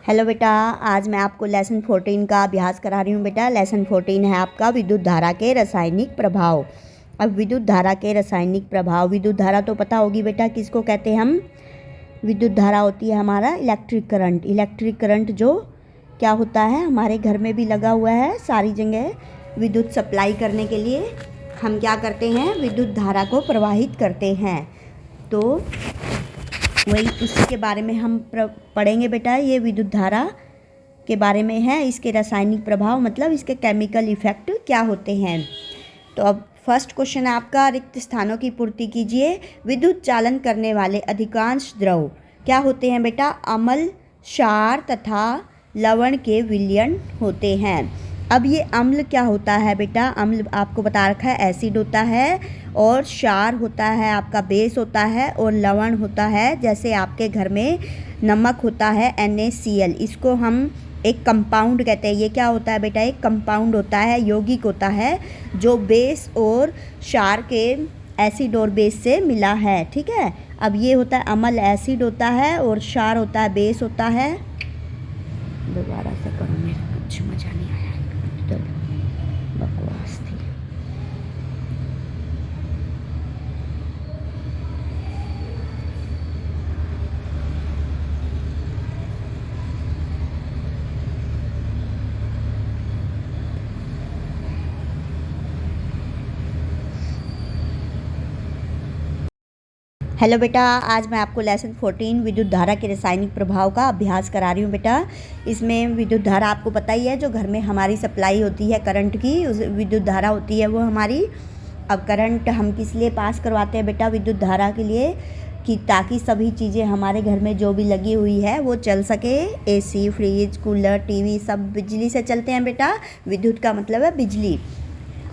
Hello बेटा, आज मैं आपको लेसन 14 का अभ्यास करा रही हूँ। बेटा लेसन 14 है आपका विद्युत धारा के रासायनिक प्रभाव। अब विद्युत धारा के रासायनिक प्रभाव, विद्युत धारा तो पता होगी बेटा किसको कहते हैं हम। विद्युत धारा होती है हमारा इलेक्ट्रिक करंट। इलेक्ट्रिक करंट जो क्या होता है हमारे घर में भी लगा हुआ है, सारी जगह विद्युत सप्लाई करने के लिए हम क्या करते हैं, विद्युत धारा को प्रवाहित करते हैं। तो वही उसी के बारे में हम पढ़ेंगे बेटा। ये विद्युत धारा के बारे में है, इसके रासायनिक प्रभाव मतलब इसके केमिकल इफ़ेक्ट क्या होते हैं। तो अब फर्स्ट क्वेश्चन है आपका, रिक्त स्थानों की पूर्ति कीजिए। विद्युत चालन करने वाले अधिकांश द्रव क्या होते हैं बेटा, अम्ल, क्षार तथा लवण के विलयन होते हैं। अब ये अम्ल क्या होता है बेटा, अम्ल आपको बता रखा है एसिड होता है, और क्षार होता है आपका बेस होता है, और लवण होता है जैसे आपके घर में नमक होता है NaCl, इसको हम एक कंपाउंड कहते हैं। ये क्या होता है बेटा, एक कंपाउंड होता है, यौगिक होता है जो बेस और क्षार के एसिड और बेस से मिला है। ठीक है, अब ये होता है अम्ल एसिड होता है और क्षार होता है बेस होता है। दोबारा से करो, मेरे कुछ मजा नहीं आया, तो बकवास थी। हेलो बेटा, आज मैं आपको लेसन 14 विद्युत धारा के रासायनिक प्रभाव का अभ्यास करा रही हूँ बेटा। इसमें विद्युत धारा आपको पता ही है, जो घर में हमारी सप्लाई होती है करंट की, उस विद्युत धारा होती है वो हमारी। अब करंट हम किस लिए पास करवाते हैं बेटा, विद्युत धारा के लिए, कि ताकि सभी चीज़ें हमारे घर में जो भी लगी हुई है वो चल सके। AC, फ्रिज, कूलर, TV सब बिजली से चलते हैं बेटा। विद्युत का मतलब है बिजली।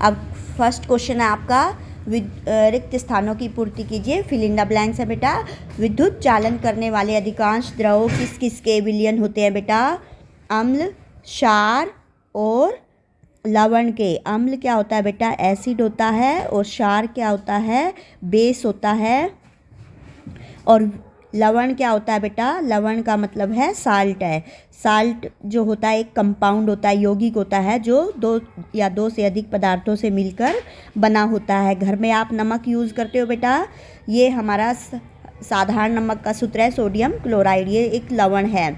अब फर्स्ट क्वेश्चन है आपका, रिक्त स्थानों की पूर्ति कीजिए, फिल इन द ब्लैंक्स है बेटा। विद्युत चालन करने वाले अधिकांश द्रव किस किस के विलयन होते हैं बेटा, अम्ल, क्षार और लवण के। अम्ल क्या होता है बेटा, एसिड होता है, और क्षार क्या होता है, बेस होता है, और लवण क्या होता है बेटा, लवण का मतलब है साल्ट है। साल्ट जो होता है एक कंपाउंड होता है, यौगिक होता है जो दो से अधिक पदार्थों से मिलकर बना होता है। घर में आप नमक यूज़ करते हो बेटा, ये हमारा साधारण नमक का सूत्र है सोडियम क्लोराइड, ये एक लवण है।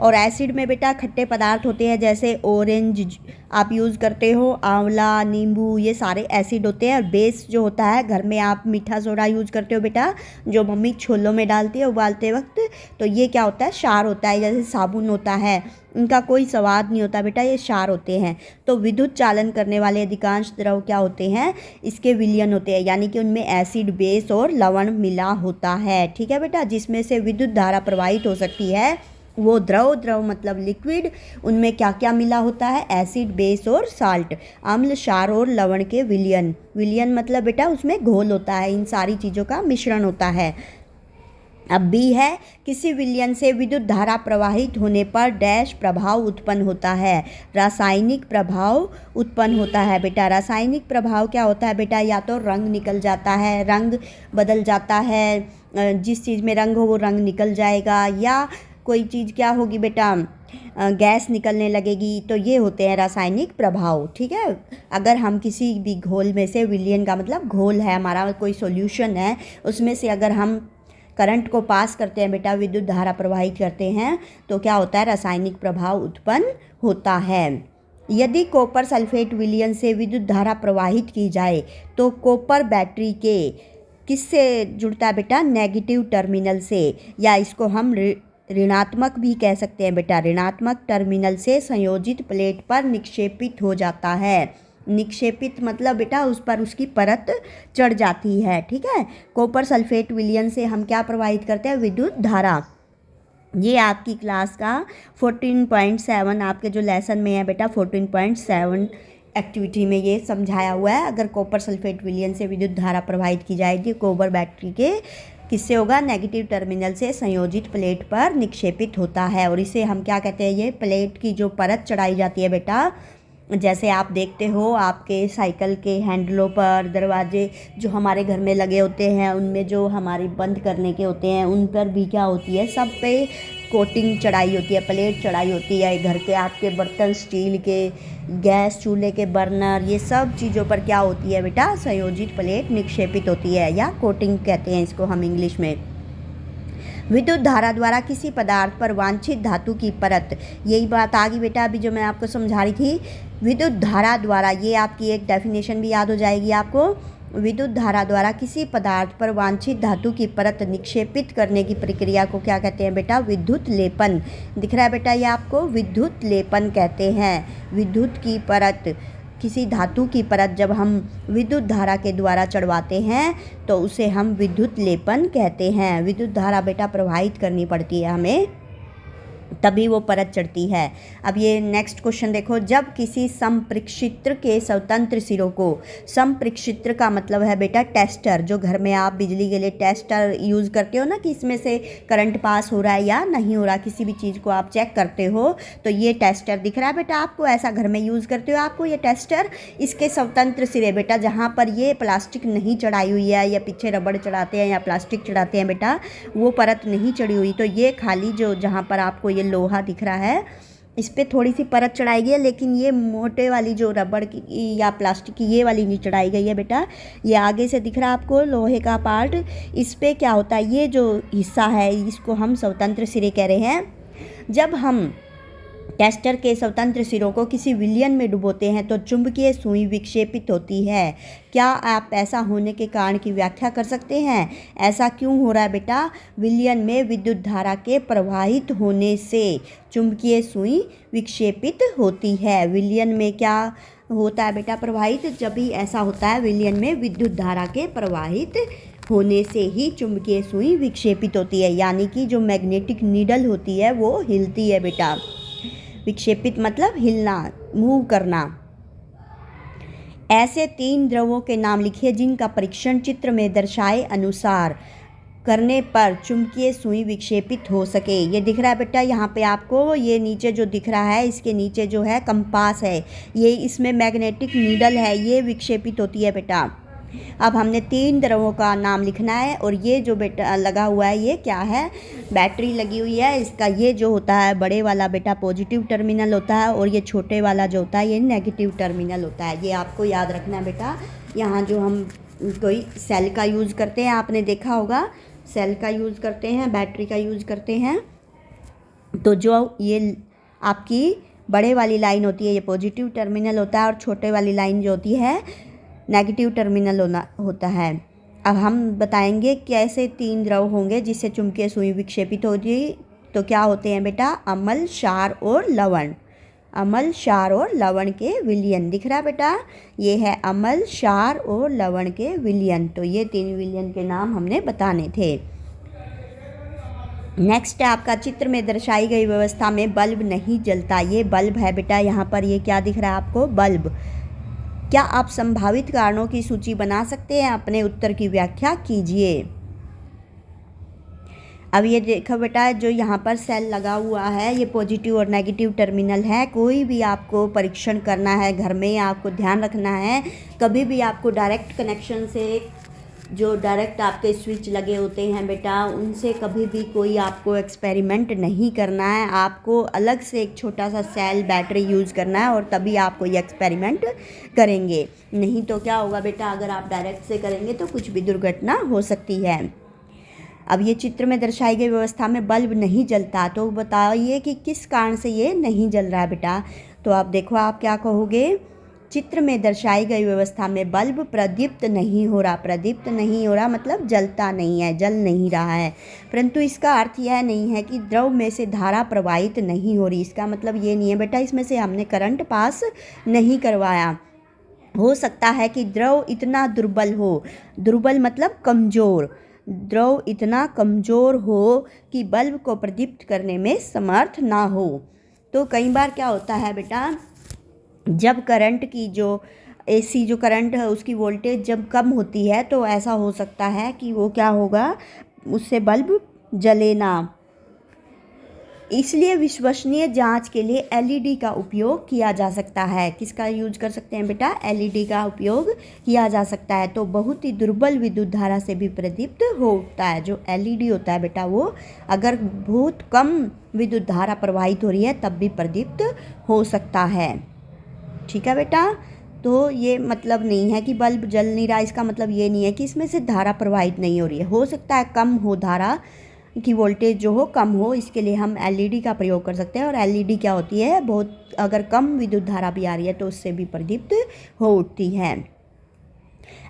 और एसिड में बेटा खट्टे पदार्थ होते हैं, जैसे ऑरेंज आप यूज़ करते हो, आंवला, नींबू, ये सारे एसिड होते हैं। और बेस जो होता है, घर में आप मीठा सोडा यूज़ करते हो बेटा, जो मम्मी छोलों में डालती है उबालते वक्त, तो ये क्या होता है, क्षार होता है। जैसे साबुन होता है, इनका कोई स्वाद नहीं होता बेटा, ये क्षार होते हैं। तो विद्युत चालन करने वाले अधिकांश द्रव क्या होते हैं, इसके विलयन होते हैं, यानी कि उनमें एसिड, बेस और लवण मिला होता है। ठीक है बेटा, जिसमें से विद्युत धारा प्रवाहित हो सकती है वो द्रव मतलब लिक्विड, उनमें क्या क्या मिला होता है, एसिड, बेस और साल्ट। अम्ल, क्षार और लवण के विलयन, विलयन मतलब बेटा उसमें घोल होता है, इन सारी चीज़ों का मिश्रण होता है। अब बी है, किसी विलयन से विद्युत धारा प्रवाहित होने पर डैश प्रभाव उत्पन्न होता है, रासायनिक प्रभाव उत्पन्न होता है बेटा। रासायनिक प्रभाव क्या होता है बेटा, या तो रंग निकल जाता है, रंग बदल जाता है, जिस चीज़ में रंग हो वो रंग निकल जाएगा, या कोई चीज़ क्या होगी बेटा, गैस निकलने लगेगी। तो ये होते हैं रासायनिक प्रभाव। ठीक है, अगर हम किसी भी घोल में से, विलयन का मतलब घोल है हमारा, कोई सॉल्यूशन है, उसमें से अगर हम करंट को पास करते हैं बेटा, विद्युत धारा प्रवाहित करते हैं, तो क्या होता है, रासायनिक प्रभाव उत्पन्न होता है। यदि कॉपर सल्फेट विलयन से विद्युत धारा प्रवाहित की जाए तो कॉपर बैटरी के किससे जुड़ता है बेटा, नेगेटिव टर्मिनल से, या इसको हम ऋणात्मक भी कह सकते हैं बेटा, ऋणात्मक टर्मिनल से संयोजित प्लेट पर निक्षेपित हो जाता है। निक्षेपित मतलब बेटा उस पर उसकी परत चढ़ जाती है। ठीक है, कॉपर सल्फेट विलयन से हम क्या प्रवाहित करते हैं, विद्युत धारा। ये आपकी क्लास का 14.7 आपके जो लेसन में है बेटा, 14.7 एक्टिविटी में ये समझाया हुआ है। अगर कॉपर सल्फेट विलयन से विद्युत धारा प्रवाहित की जाएगी, कॉपर बैटरी के किससे होगा, नेगेटिव टर्मिनल से संयोजित प्लेट पर निक्षेपित होता है। और इसे हम क्या कहते हैं, ये प्लेट की जो परत चढ़ाई जाती है बेटा, जैसे आप देखते हो आपके साइकिल के हैंडलों पर, दरवाजे जो हमारे घर में लगे होते हैं उनमें जो हमारी बंद करने के होते हैं, उन पर भी क्या होती है, सब पे कोटिंग चढ़ाई होती है, प्लेट चढ़ाई होती है, घर के आपके बर्तन स्टील के, गैस चूल्हे के बर्नर, ये सब चीज़ों पर क्या होती है बेटा, संयोजित प्लेट निक्षेपित होती है या कोटिंग कहते हैं इसको हम इंग्लिश में। विद्युत धारा द्वारा किसी पदार्थ पर वांछित धातु की परत, यही बात आ गई बेटा अभी जो मैं आपको समझा रही थी। विद्युत धारा द्वारा, ये आपकी एक डेफिनेशन भी याद हो जाएगी आपको। विद्युत धारा द्वारा किसी पदार्थ पर वांछित धातु की परत निक्षेपित करने की प्रक्रिया को क्या कहते हैं बेटा, विद्युत लेपन। दिख रहा है बेटा ये आपको, विद्युत लेपन कहते हैं। विद्युत की परत, किसी धातु की परत जब हम विद्युत धारा के द्वारा चढ़वाते हैं तो उसे हम विद्युत लेपन कहते हैं। विद्युत धारा बेटा प्रवाहित करनी पड़ती है हमें, तभी वो परत चढ़ती है। अब ये नेक्स्ट क्वेश्चन देखो, जब किसी संपृक्षित्र के स्वतंत्र सिरों को, संपृक्षित्र का मतलब है बेटा टेस्टर, जो घर में आप बिजली के लिए टेस्टर यूज़ करते हो ना, कि इसमें से करंट पास हो रहा है या नहीं हो रहा, किसी भी चीज़ को आप चेक करते हो, तो ये टेस्टर दिख रहा है बेटा आपको, ऐसा घर में यूज़ करते हो आपको ये टेस्टर। इसके स्वतंत्र सिरे बेटा, जहाँ पर ये प्लास्टिक नहीं चढ़ाई हुई है, या पीछे रबड़ चढ़ाते हैं या प्लास्टिक चढ़ाते हैं बेटा, वो परत नहीं चढ़ी हुई, तो ये खाली जो जहाँ पर आपको लोहा दिख रहा है, इस पे थोड़ी सी परत चढ़ाई गई है, लेकिन ये मोटे वाली जो रबड़ की या प्लास्टिक की ये वाली नहीं चढ़ाई गई है बेटा। ये आगे से दिख रहा है आपको लोहे का पार्ट, इस पे क्या होता है, ये जो हिस्सा है इसको हम स्वतंत्र सिरे कह रहे हैं। जब हम टेस्टर के स्वतंत्र सिरों को किसी विलयन में डुबोते हैं तो चुंबकीय सुई विक्षेपित होती है। क्या आप ऐसा होने के कारण की व्याख्या कर सकते हैं? ऐसा क्यों हो रहा है बेटा? विलयन में विद्युत धारा के प्रवाहित होने से चुंबकीय सुई विक्षेपित होती है। विलयन में क्या होता है बेटा प्रवाहित? जब भी ऐसा होता है विलयन में विद्युत धारा के प्रवाहित होने से ही चुंबकीय सुई विक्षेपित होती है, यानी कि जो मैग्नेटिक नीडल होती है वो हिलती है बेटा। विक्षेपित मतलब हिलना, मूव करना। ऐसे 3 द्रवों के नाम लिखिए जिनका परीक्षण चित्र में दर्शाए अनुसार करने पर चुंबकीय सुई विक्षेपित हो सके। ये दिख रहा है बेटा यहाँ पे आपको, ये नीचे जो दिख रहा है इसके नीचे जो है कंपास है, ये इसमें मैग्नेटिक नीडल है, ये विक्षेपित होती है बेटा। अब हमने 3 द्रवों का नाम लिखना है, और ये जो बेटा लगा हुआ है ये क्या है, बैटरी लगी हुई है। इसका ये जो होता है बड़े वाला बेटा पॉजिटिव टर्मिनल होता है, और ये छोटे वाला जो होता है ये नेगेटिव टर्मिनल होता है। ये आपको याद रखना है बेटा। यहाँ जो हम कोई सेल का यूज़ करते हैं, आपने देखा होगा सेल का यूज़ करते हैं, बैटरी का यूज़ करते हैं, तो जो ये आपकी बड़े वाली लाइन होती है ये पॉजिटिव टर्मिनल होता है, और छोटे वाली लाइन जो होती है नेगेटिव टर्मिनल होता है। अब हम बताएंगे कैसे 3 द्रव होंगे जिससे चुंबकीय सुई विक्षेपित होगी। तो क्या होते हैं बेटा, अम्ल, क्षार और लवण। अम्ल, क्षार और लवण के विलयन दिख रहा है बेटा, ये है अम्ल, क्षार और लवण के विलयन। तो ये 3 विलयन के नाम हमने बताने थे। नेक्स्ट है आपका, चित्र में दर्शाई गई व्यवस्था में बल्ब नहीं जलता। ये बल्ब है बेटा, यहाँ पर ये क्या दिख रहा है आपको, बल्ब। क्या आप संभावित कारणों की सूची बना सकते हैं? अपने उत्तर की व्याख्या कीजिए। अब ये देखो बेटा, जो यहाँ पर सेल लगा हुआ है ये पॉजिटिव और नेगेटिव टर्मिनल है। कोई भी आपको परीक्षण करना है घर में, आपको ध्यान रखना है, कभी भी आपको डायरेक्ट कनेक्शन से, जो डायरेक्ट आपके स्विच लगे होते हैं बेटा, उनसे कभी भी कोई आपको एक्सपेरिमेंट नहीं करना है। आपको अलग से एक छोटा सा सेल बैटरी यूज़ करना है, और तभी आप कोई एक्सपेरिमेंट करेंगे। नहीं तो क्या होगा बेटा, अगर आप डायरेक्ट से करेंगे तो कुछ भी दुर्घटना हो सकती है। अब ये चित्र में दर्शाई गई व्यवस्था में बल्ब नहीं जलता, तो बताइए कि किस कारण से ये नहीं जल रहा है बेटा। तो आप देखो आप क्या कहोगे, चित्र में दर्शाई गई व्यवस्था में बल्ब प्रदीप्त नहीं हो रहा। प्रदीप्त नहीं हो रहा मतलब जलता नहीं है, जल नहीं रहा है। परंतु इसका अर्थ यह नहीं है कि द्रव में से धारा प्रवाहित नहीं हो रही। इसका मतलब ये नहीं है बेटा इसमें से हमने करंट पास नहीं करवाया। हो सकता है कि द्रव इतना दुर्बल हो, दुर्बल मतलब कमज़ोर, द्रव इतना कमज़ोर हो कि बल्ब को प्रदीप्त करने में समर्थ ना हो। तो कई बार क्या होता है बेटा, जब करंट की जो एसी जो करंट है उसकी वोल्टेज जब कम होती है तो ऐसा हो सकता है कि वो क्या होगा, उससे बल्ब जले ना। इसलिए विश्वसनीय जांच के लिए एलईडी का उपयोग किया जा सकता है। किसका यूज कर सकते हैं बेटा, एलईडी का उपयोग किया जा सकता है। तो बहुत ही दुर्बल विद्युत धारा से भी प्रदीप्त होता है। जो एलईडी होता है बेटा वो अगर बहुत कम विद्युत धारा प्रवाहित हो रही है तब भी प्रदीप्त हो सकता है। ठीक है बेटा, तो ये मतलब नहीं है कि बल्ब जल नहीं रहा, इसका मतलब ये नहीं है कि इसमें से धारा प्रवाहित नहीं हो रही है। हो सकता है कम हो धारा की वोल्टेज जो हो कम हो, इसके लिए हम एलईडी का प्रयोग कर सकते हैं। और एलईडी क्या होती है, बहुत अगर कम विद्युत धारा भी आ रही है तो उससे भी प्रदीप्त हो उठती है।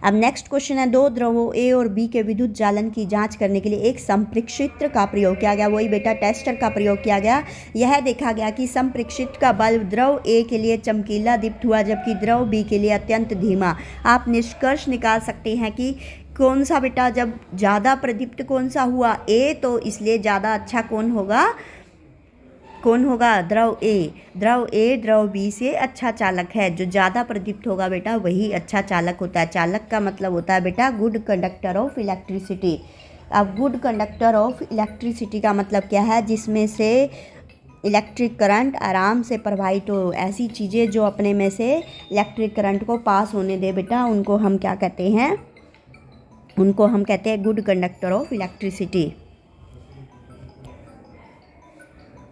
अब नेक्स्ट क्वेश्चन है, दो द्रवों ए और बी के विद्युत जालन की जांच करने के लिए एक संप्रेक्षित्र का प्रयोग किया गया। वही बेटा टेस्टर का प्रयोग किया गया। यह देखा गया कि संप्रेक्षित्र का बल्ब द्रव ए के लिए चमकीला दीप्त हुआ जबकि द्रव बी के लिए अत्यंत धीमा। आप निष्कर्ष निकाल सकते हैं कि कौन सा बेटा जब ज़्यादा प्रदीप्त कौन सा हुआ, ए, तो इसलिए ज़्यादा अच्छा कौन होगा, द्रव ए। द्रव बी से अच्छा चालक है। जो ज़्यादा प्रदीप्त होगा बेटा वही अच्छा चालक होता है। चालक का मतलब होता है बेटा गुड कंडक्टर ऑफ इलेक्ट्रिसिटी। अब गुड कंडक्टर ऑफ इलेक्ट्रिसिटी का मतलब क्या है, जिसमें से इलेक्ट्रिक करंट आराम से प्रवाहित हो। ऐसी चीज़ें जो अपने में से इलेक्ट्रिक करंट को पास होने दे बेटा, उनको हम क्या कहते हैं, उनको हम कहते हैं गुड कंडक्टर ऑफ इलेक्ट्रिसिटी।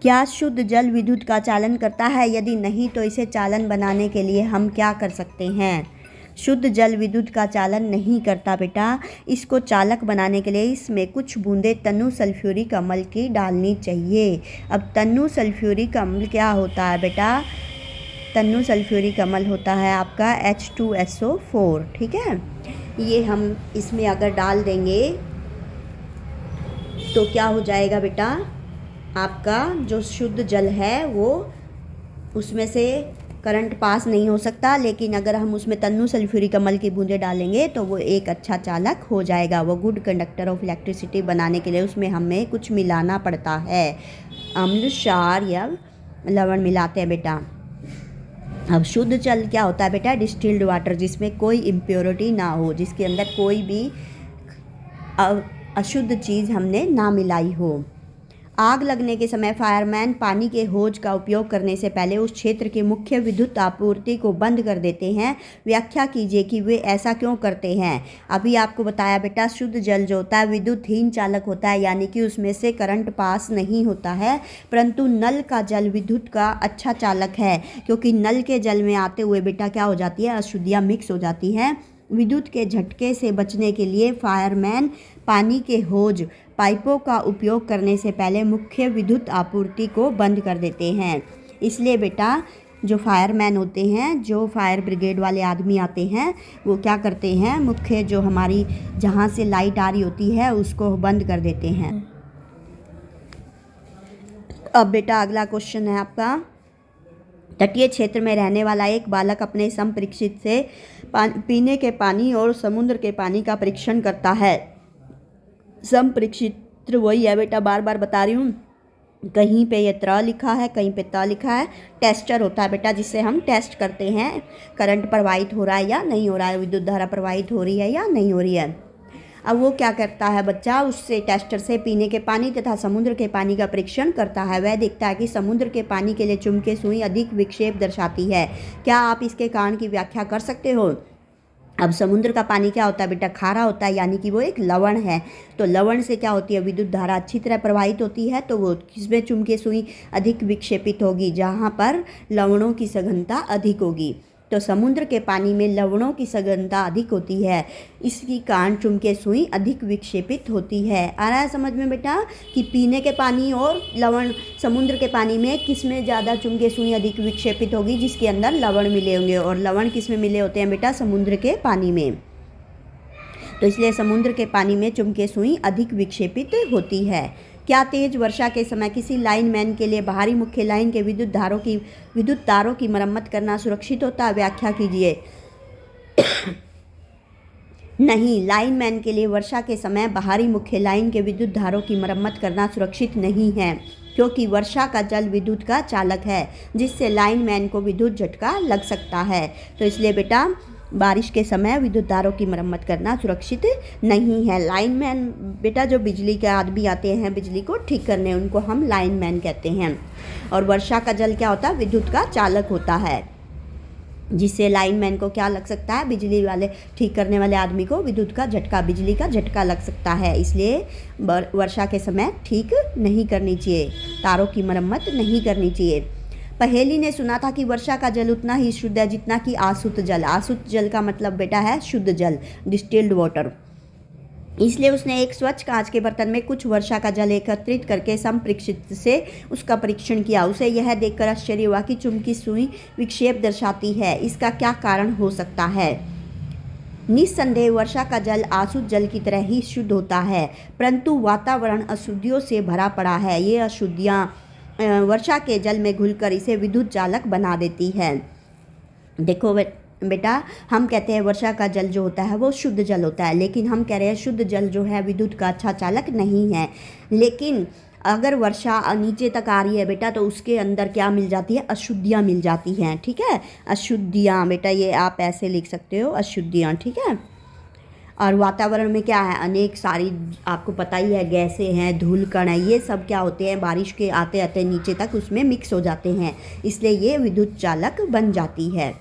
क्या शुद्ध जल विद्युत का चालन करता है? यदि नहीं तो इसे चालन बनाने के लिए हम क्या कर सकते हैं? शुद्ध जल विद्युत का चालन नहीं करता बेटा। इसको चालक बनाने के लिए इसमें कुछ बूंदे तनु सल्फ्यूरिक अम्ल की डालनी चाहिए। अब तनु सल्फ्यूरिक अम्ल क्या होता है बेटा? तनु सल्फ्यूरिक अम्ल होता है आपका H2SO4। ठीक है, ये हम इसमें अगर डाल देंगे तो क्या हो जाएगा बेटा, आपका जो शुद्ध जल है वो उसमें से करंट पास नहीं हो सकता, लेकिन अगर हम उसमें तन्नु सल्फ्यूरिक अम्ल की बूंदें डालेंगे तो वो एक अच्छा चालक हो जाएगा। वो गुड कंडक्टर ऑफ इलेक्ट्रिसिटी बनाने के लिए उसमें हमें कुछ मिलाना पड़ता है, अम्ल, क्षार या लवण मिलाते हैं बेटा। अब शुद्ध जल क्या होता है बेटा? डिस्टिल्ड वाटर, जिसमें कोई इम्प्योरिटी ना हो, जिसके अंदर कोई भी अशुद्ध चीज़ हमने ना मिलाई हो। आग लगने के समय फायरमैन पानी के होज का उपयोग करने से पहले उस क्षेत्र की मुख्य विद्युत आपूर्ति को बंद कर देते हैं। व्याख्या कीजिए कि वे ऐसा क्यों करते हैं। अभी आपको बताया बेटा, शुद्ध जल जो होता है विद्युतहीन चालक होता है, यानी कि उसमें से करंट पास नहीं होता है। परंतु नल का जल विद्युत का अच्छा चालक है, क्योंकि नल के जल में आते हुए बेटा क्या हो जाती है, अशुद्धियाँ मिक्स हो जाती हैं। विद्युत के झटके से बचने के लिए फायरमैन पानी के होज पाइपों का उपयोग करने से पहले मुख्य विद्युत आपूर्ति को बंद कर देते हैं। इसलिए बेटा जो फायरमैन होते हैं, जो फायर ब्रिगेड वाले आदमी आते हैं, वो क्या करते हैं, मुख्य जो हमारी जहाँ से लाइट आ रही होती है उसको बंद कर देते हैं। अब बेटा अगला क्वेश्चन है आपका, तटीय क्षेत्र में रहने वाला एक बालक अपने संपरीक्षित से पीने के पानी और समुद्र के पानी का परीक्षण करता है। संपरीक्षित्र वही है बेटा, बार बार बता रही हूँ, कहीं पे ये त्र लिखा है, कहीं पे त लिखा है। टेस्टर होता है बेटा, जिससे हम टेस्ट करते हैं करंट प्रवाहित हो रहा है या नहीं हो रहा है, विद्युत धारा प्रवाहित हो रही है या नहीं हो रही है। अब वो क्या करता है बच्चा, उससे टेस्टर से पीने के पानी तथा समुद्र के पानी का परीक्षण करता है। वह देखता है कि समुद्र के पानी के लिए चुंबकीय सुई अधिक विक्षेप दर्शाती है। क्या आप इसके कारण की व्याख्या कर सकते हो? अब समुद्र का पानी क्या होता है बेटा, खारा होता है, यानी कि वो एक लवण है। तो लवण से क्या होती है, विद्युत धारा अच्छी तरह प्रवाहित होती है, तो वो किसमें चुंबकीय सुई अधिक विक्षेपित होगी, जहाँ पर लवणों की सघनता अधिक होगी। तो समुद्र के पानी में लवणों की सघनता अधिक होती है, इसकी कारण चुंबकीय सुई अधिक विक्षेपित होती है। आ रहा है समझ में बेटा कि पीने के पानी और लवण, समुद्र के पानी में किस में ज़्यादा चुंबकीय सुई अधिक विक्षेपित होगी, जिसके अंदर लवण मिले होंगे। और लवण किस में मिले होते हैं बेटा, समुद्र के पानी में। तो इसलिए समुद्र के पानी में चुंबकीय सुई अधिक विक्षेपित होती है। क्या तेज वर्षा के समय किसी लाइनमैन के लिए बाहरी मुख्य लाइन के विद्युत तारों की मरम्मत करना सुरक्षित होता है? व्याख्या कीजिए। नहीं, लाइनमैन के लिए वर्षा के समय बाहरी मुख्य लाइन के विद्युत तारों की मरम्मत करना सुरक्षित नहीं है, क्योंकि वर्षा का जल विद्युत का चालक है, जिससे लाइनमैन को विद्युत झटका लग सकता है। तो इसलिए बेटा बारिश के समय विद्युत तारों की मरम्मत करना सुरक्षित नहीं है। लाइनमैन बेटा जो बिजली के आदमी आते हैं बिजली को ठीक करने, उनको हम लाइनमैन कहते हैं। और वर्षा का जल क्या होता है, विद्युत का चालक होता है। जिससे लाइनमैन को क्या लग सकता है, बिजली वाले ठीक करने वाले आदमी को विद्युत का झटका, बिजली का झटका लग सकता है। इसलिए वर्षा के समय ठीक नहीं करनी चाहिए, तारों की मरम्मत नहीं करनी चाहिए। पहेली ने सुना था कि वर्षा का जल उतना ही शुद्ध है जितना कि आसुत जल। आसुत जल का मतलब बेटा है शुद्ध जल, डिस्टिल्ड वाटर। इसलिए उसने एक स्वच्छ कांच के बर्तन में कुछ वर्षा का जल एकत्रित करके संप्रेक्षित से उसका परीक्षण किया। उसे यह देखकर आश्चर्य हुआ कि चुंबकीय सुई विक्षेप दर्शाती है। इसका क्या कारण हो सकता है? निस्संदेह वर्षा का जल आसुत जल की तरह ही शुद्ध होता है, परंतु वातावरण अशुद्धियों से भरा पड़ा है। ये अशुद्धियाँ वर्षा के जल में घुलकर इसे विद्युत चालक बना देती है। देखो बेटा, हम कहते हैं वर्षा का जल जो होता है वो शुद्ध जल होता है, लेकिन हम कह रहे हैं शुद्ध जल जो है विद्युत का अच्छा चालक नहीं है। लेकिन अगर वर्षा नीचे तक आ रही है बेटा तो उसके अंदर क्या मिल जाती है? अशुद्धियाँ मिल जाती हैं। ठीक है, अशुद्धियाँ बेटा, ये आप ऐसे लिख सकते हो, अशुद्धियाँ। ठीक है, और वातावरण में क्या है? अनेक सारी, आपको पता ही है, गैसें हैं, धूल कण है, ये सब क्या होते हैं? बारिश के आते आते नीचे तक उसमें मिक्स हो जाते हैं, इसलिए ये विद्युत चालक बन जाती है।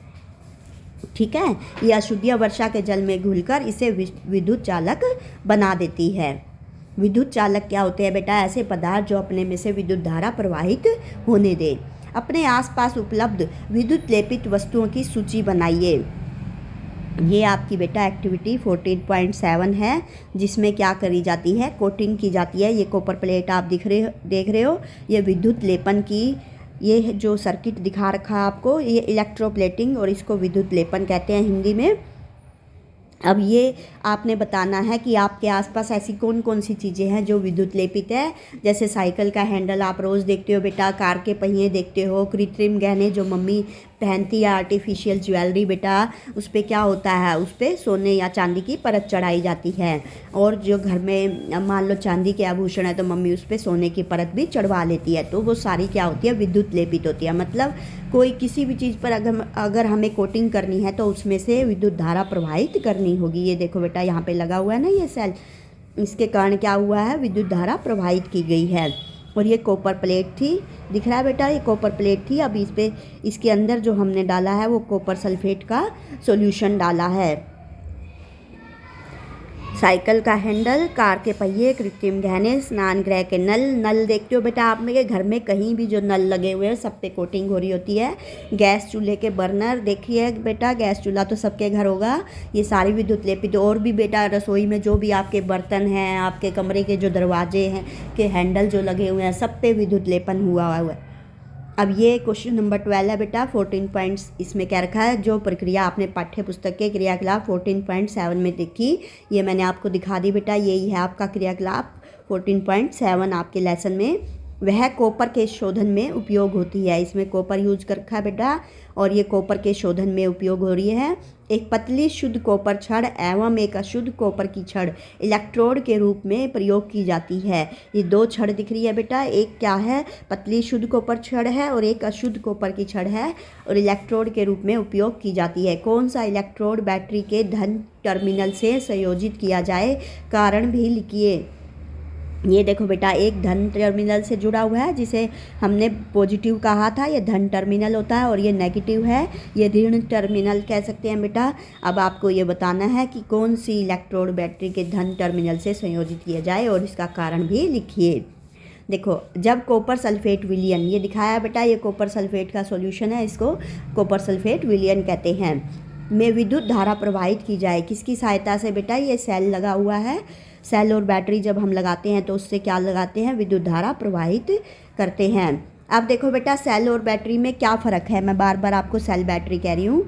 ठीक है, ये अशुद्धियाँ वर्षा के जल में घुलकर इसे विद्युत चालक बना देती है। विद्युत चालक क्या होते हैं बेटा? ऐसे पदार्थ जो अपने में से विद्युत धारा प्रवाहित होने दे। अपने आसपास उपलब्ध विद्युत लेपित वस्तुओं की सूची बनाइए। ये आपकी बेटा एक्टिविटी 14.7 है, जिसमें क्या करी जाती है? कोटिंग की जाती है। ये कॉपर प्लेट आप देख रहे हो, ये विद्युत लेपन की, ये जो सर्किट दिखा रखा है आपको, ये इलेक्ट्रोप्लेटिंग और इसको विद्युत लेपन कहते हैं हिंदी में। अब ये आपने बताना है कि आपके आसपास ऐसी कौन कौन सी चीज़ें हैं जो विद्युत लेपित है। जैसे साइकिल का हैंडल आप रोज़ देखते हो बेटा, कार के पहिए देखते हो, कृत्रिम गहने जो मम्मी पहनती है, आर्टिफिशियल ज्वेलरी बेटा, उस पर क्या होता है? उस पर सोने या चांदी की परत चढ़ाई जाती है। और जो घर में मान लो चांदी के आभूषण है तो मम्मी उस पर सोने की परत भी चढ़वा लेती है, तो वो सारी क्या होती है? विद्युत लेपित होती है। मतलब कोई किसी भी चीज़ पर अगर हमें कोटिंग करनी है तो उसमें से विद्युत धारा प्रवाहित करनी होगी। ये देखो बेटा, यहाँ पे लगा हुआ है ना ये सेल, इसके कारण क्या हुआ है? विद्युत धारा प्रवाहित की गई है। और ये कॉपर प्लेट थी, दिख रहा है बेटा, ये कॉपर प्लेट थी। अब इसके अंदर जो हमने डाला है वो कॉपर सल्फेट का सॉल्यूशन डाला है। साइकिल का हैंडल, कार के पहिए, कृत्रिम गहने, स्नान गृह के नल देखते हो बेटा आप में घर में कहीं भी जो नल लगे हुए हैं सब पे कोटिंग हो रही होती है। गैस चूल्हे के बर्नर देखिए बेटा, गैस चूल्हा तो सबके घर होगा, ये सारी विद्युत लेपित। और भी बेटा रसोई में जो भी आपके बर्तन हैं, आपके कमरे के जो दरवाजे हैं के हैंडल जो लगे हुए हैं, सब पे विद्युत लेपन हुआ है। अब ये क्वेश्चन नंबर 12 है बेटा, 14 पॉइंट्स इसमें क्या रखा है? जो प्रक्रिया आपने पाठ्य पुस्तक के क्रियाकलाप 14.7 में देखी, ये मैंने आपको दिखा दी बेटा। यही है आपका क्रियाकलाप 14.7 आपके लेसन में। वह कॉपर के शोधन में उपयोग होती है। इसमें कॉपर यूज कर रखा है बेटा, और ये कॉपर के शोधन में उपयोग हो रही है। एक पतली शुद्ध कॉपर छड़ एवं एक अशुद्ध कॉपर की छड़ इलेक्ट्रोड के रूप में प्रयोग की जाती है। ये दो छड़ दिख रही है बेटा, एक क्या है? पतली शुद्ध कॉपर छड़ है और एक अशुद्ध कॉपर की छड़ है, और इलेक्ट्रोड के रूप में उपयोग की जाती है। कौन सा इलेक्ट्रोड बैटरी के धन टर्मिनल से संयोजित किया जाए? कारण भी लिखिए। ये देखो बेटा, एक धन टर्मिनल से जुड़ा हुआ है जिसे हमने पॉजिटिव कहा था, ये धन टर्मिनल होता है, और ये नेगेटिव है, ये ऋण टर्मिनल कह सकते हैं बेटा। अब आपको ये बताना है कि कौन सी इलेक्ट्रोड बैटरी के धन टर्मिनल से संयोजित किया जाए, और इसका कारण भी लिखिए। देखो, जब कॉपर सल्फेट विलयन, ये दिखाया है बेटा, ये कॉपर सल्फेट का सॉल्यूशन है, इसको कॉपर सल्फेट विलयन कहते हैं, में विद्युत धारा प्रवाहित की जाए। किसकी सहायता से बेटा? ये सेल लगा हुआ है, सेल और बैटरी जब हम लगाते हैं तो उससे क्या लगाते हैं? विद्युत धारा प्रवाहित करते हैं। अब देखो बेटा, सेल और बैटरी में क्या फ़र्क है? मैं बार बार आपको सेल बैटरी कह रही हूँ।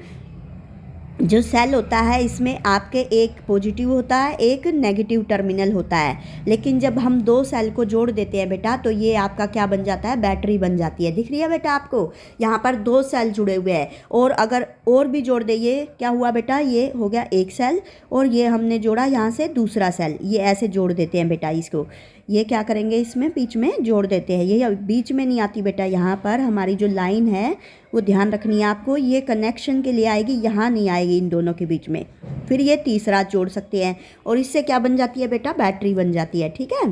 जो सेल होता है इसमें आपके एक पॉजिटिव होता है, एक नेगेटिव टर्मिनल होता है, लेकिन जब हम दो सेल को जोड़ देते हैं बेटा तो ये आपका क्या बन जाता है? बैटरी बन जाती है। दिख रही है बेटा आपको? यहाँ पर दो सेल जुड़े हुए हैं, और अगर और भी जोड़ दे, ये क्या हुआ बेटा? ये हो गया एक सेल, और ये हमने जोड़ा यहाँ से दूसरा सेल, ये ऐसे जोड़ देते हैं बेटा इसको। ये क्या करेंगे? इसमें बीच में जोड़ देते हैं। ये बीच में नहीं आती बेटा, यहाँ पर हमारी जो लाइन है वो ध्यान रखनी है आपको, ये कनेक्शन के लिए आएगी, यहाँ नहीं आएगी इन दोनों के बीच में। फिर ये तीसरा जोड़ सकते हैं, और इससे क्या बन जाती है बेटा? बैटरी बन जाती है। ठीक है,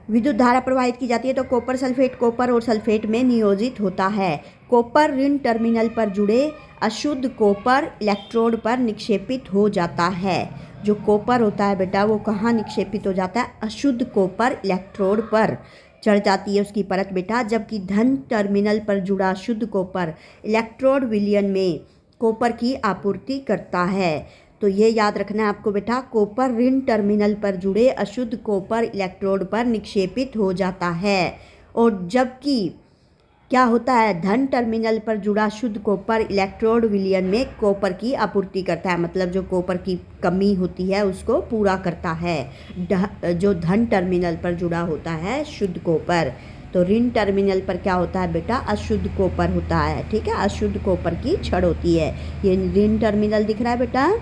विद्युत धारा प्रवाहित की जाती है तो कॉपर सल्फेट कॉपर और सल्फेट में नियोजित होता है। कॉपर ऋण टर्मिनल पर जुड़े अशुद्ध कॉपर इलेक्ट्रोड पर निक्षेपित हो जाता है। जो कॉपर होता है बेटा वो कहाँ निक्षेपित हो जाता है? अशुद्ध कॉपर इलेक्ट्रोड पर चढ़ जाती है उसकी परत बेटा, जबकि धन टर्मिनल पर जुड़ा शुद्ध कॉपर इलेक्ट्रोड विलयन में कॉपर की आपूर्ति करता है। तो ये याद रखना है आपको बेटा, कॉपर ऋण टर्मिनल पर जुड़े अशुद्ध कॉपर इलेक्ट्रोड पर निक्षेपित हो जाता है, और जबकि क्या होता है? धन टर्मिनल पर जुड़ा शुद्ध कॉपर इलेक्ट्रोड विलयन में कॉपर की आपूर्ति करता है, मतलब जो कॉपर की कमी होती है उसको पूरा करता है। जो धन टर्मिनल पर जुड़ा होता है शुद्ध कॉपर, तो ऋण टर्मिनल पर क्या होता है बेटा? अशुद्ध कॉपर होता है। ठीक है, अशुद्ध कॉपर की छड़ होती है। ये ऋण टर्मिनल दिख रहा है बेटा,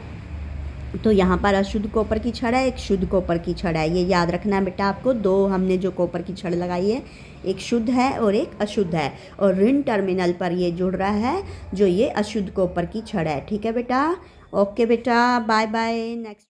तो यहाँ पर अशुद्ध कॉपर की छड़ है, एक शुद्ध कॉपर की छड़ है। ये याद रखना है बेटा आपको। दो हमने जो कॉपर की छड़ लगाई है, एक शुद्ध है और एक अशुद्ध है, और ऋण टर्मिनल पर ये जुड़ रहा है जो ये अशुद्ध कॉपर की छड़ है। ठीक है बेटा, ओके बेटा, बाय बाय, नेक्स्ट।